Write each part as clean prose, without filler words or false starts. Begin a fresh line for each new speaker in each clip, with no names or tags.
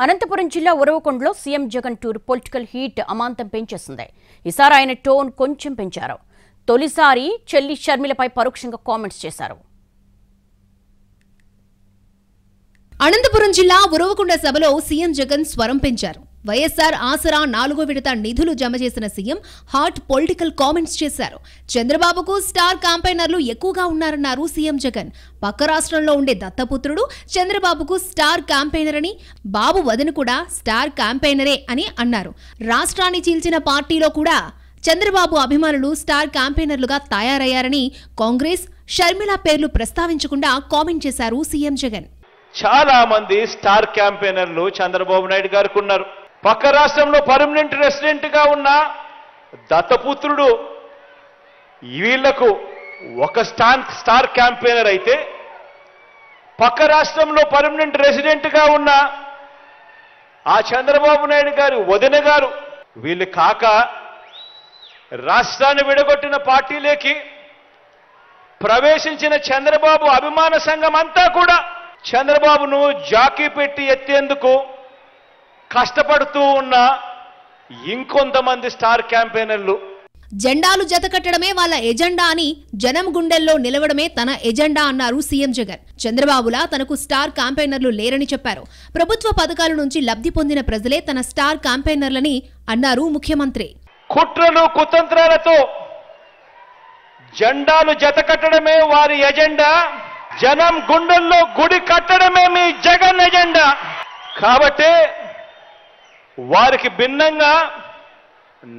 అనంతపురం జిల్లా ఉరవకొండలో CM Jagan tour political heat అమాంతం పెంచేసింది. ఈసారి ఆయన టోన్ కొంచెం పెంచారు. తొలిసారి చెల్లి షర్మిలపై పరోక్షంగా కామెంట్స్ చేశారు.
అనంతపురం జిల్లా ఉరవకొండ సభలో సీఎం జగన్ స్వరం పెంచారు. వైఎస్ఆర్ ఆసరా 4వ విడత నిధులు జమ చేసిన సీఎం హాట్ పొలిటికల్ కామెంట్స్ చేశారు. చంద్రబాబుకు స్టార్ క్యాంపెయినర్లు ఎక్కువగా ఉన్నారన్నారు సీఎం జగన్. పక్క రాష్ట్రంలో ఉండే దత్తపుత్రుడు చంద్రబాబుకు స్టార్ క్యాంపెయినర్ అని, బాబు వదిన కూడా స్టార్ క్యాంపెయినరే అని అన్నారు. రాష్ట్రాన్ని చీల్చిన పార్టీలో కూడా చంద్రబాబు అభిమానులు స్టార్ క్యాంపెయినర్లుగా తయారయ్యారని కాంగ్రెస్ షర్మిల పేర్లు ప్రస్తావించకుండా కామెంట్ చేశారు సీఎం జగన్.
చాలా మంది స్టార్ క్యాంపెయినర్లు చంద్రబాబు నాయుడు గారికి ఉన్నారు. పక్క రాష్ట్రంలో పర్మనెంట్ రెసిడెంట్ గా ఉన్న దత్తపుత్రుడు వీళ్లకు ఒక స్టార్ క్యాంపెయినర్ అయితే, పక్క రాష్ట్రంలో పర్మనెంట్ రెసిడెంట్ గా ఉన్న ఆ చంద్రబాబు నాయుడు గారు వదిన గారు వీళ్ళు కాక రాష్ట్రాన్ని విడగొట్టిన పార్టీలోకి ప్రవేశించిన చంద్రబాబు అభిమాన సంఘం అంతా కూడా చంద్రబాబును జాకీ పెట్టి ఎత్తేందుకు కష్టపడుతూ ఉన్న ఇంకొంతమంది స్టార్ క్యాంపెయినర్లు.
జెండాలు జతకట్టడమే వాళ్ళ ఎజెండా అని, జనం గుండెల్లో నిలవడమే తన ఎజెండా అన్నారు సీఎం జగన్. చంద్రబాబులా తనకు స్టార్ క్యాంపెయినర్లు లేరని చెప్పారు. ప్రభుత్వ పథకాల నుంచి లబ్ధి పొందిన ప్రజలే తన స్టార్ క్యాంపెయినర్లని అన్నారు ముఖ్యమంత్రి.
కుట్రలు కుతంత్రాలతో జెండాలు జతకట్టడమే వారి ఎజెండా, జనం గుండెల్లో గుడి కట్టడమే మీ జగన్ ఎజెండా. కాబట్టి వారికి భిన్నంగా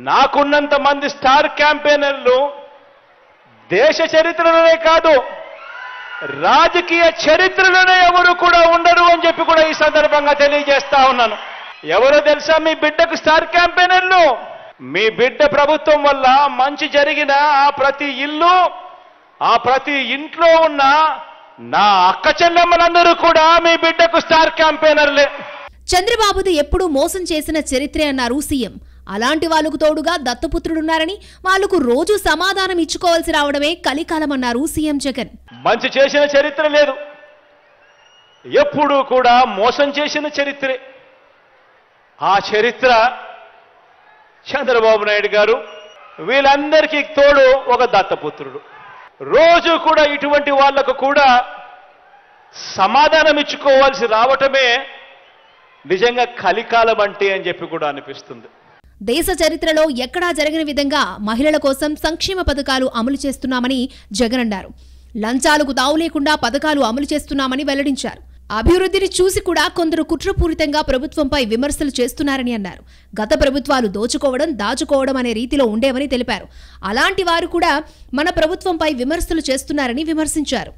నాకున్నంత మంది స్టార్ క్యాంపెయినర్లు దేశ చరిత్రలోనే కాదు, రాజకీయ చరిత్రలోనే ఎవరు కూడా ఉండరు అని చెప్పి కూడా ఈ సందర్భంగా తెలియజేస్తా ఉన్నాను. ఎవరో తెలుసా మీ బిడ్డకు స్టార్ క్యాంపెయినర్లు? మీ బిడ్డ ప్రభుత్వం వల్ల మంచి జరిగిన ఆ ప్రతి ఇల్లు, ఆ ప్రతి ఇంట్లో ఉన్న నా అక్క చెల్లెమ్మలందరూ కూడా మీ బిడ్డకు స్టార్ క్యాంపెయినర్లే.
చంద్రబాబుది ఎప్పుడూ మోసం చేసిన చరిత్రే అన్నారు సీఎం. అలాంటి వాళ్లకు తోడుగా దత్తపుత్రుడున్నారని, వాళ్లకు రోజు సమాధానం ఇచ్చుకోవాల్సి రావడమే కలికాలమన్నారు సీఎం జగన్.
మంచి చేసిన చరిత్ర లేదు, ఎప్పుడూ కూడా మోసం చేసిన చరిత్రే. ఆ చరిత్ర చంద్రబాబు నాయుడు గారు, వీళ్ళందరికీ తోడు ఒక దత్తపుత్రుడు. రోజు కూడా ఇటువంటి వాళ్లకు కూడా సమాధానం ఇచ్చుకోవాల్సి రావటమే నిజంగా కలికాలం అంటే అని చెప్పి కూడా అనిపిస్తుంది.
దేశ చరిత్రలో ఎక్కడా జరగని విధంగా మహిళల కోసం సంక్షేమ పథకాలు అమలు చేస్తున్నామని జగన్ అన్నారు. లంచాలకు తావు లేకుండా పథకాలు అమలు చేస్తున్నామని వెల్లడించారు. అభివృద్ధిని చూసి కూడా కొందరు కుట్రపూరితంగా ప్రభుత్వంపై విమర్శలు చేస్తున్నారని అన్నారు. గత ప్రభుత్వాలు దోచుకోవడం, దాచుకోవడం అనే రీతిలో ఉండేవని తెలిపారు. అలాంటి వారు కూడా మన ప్రభుత్వంపై విమర్శలు చేస్తున్నారని విమర్శించారు.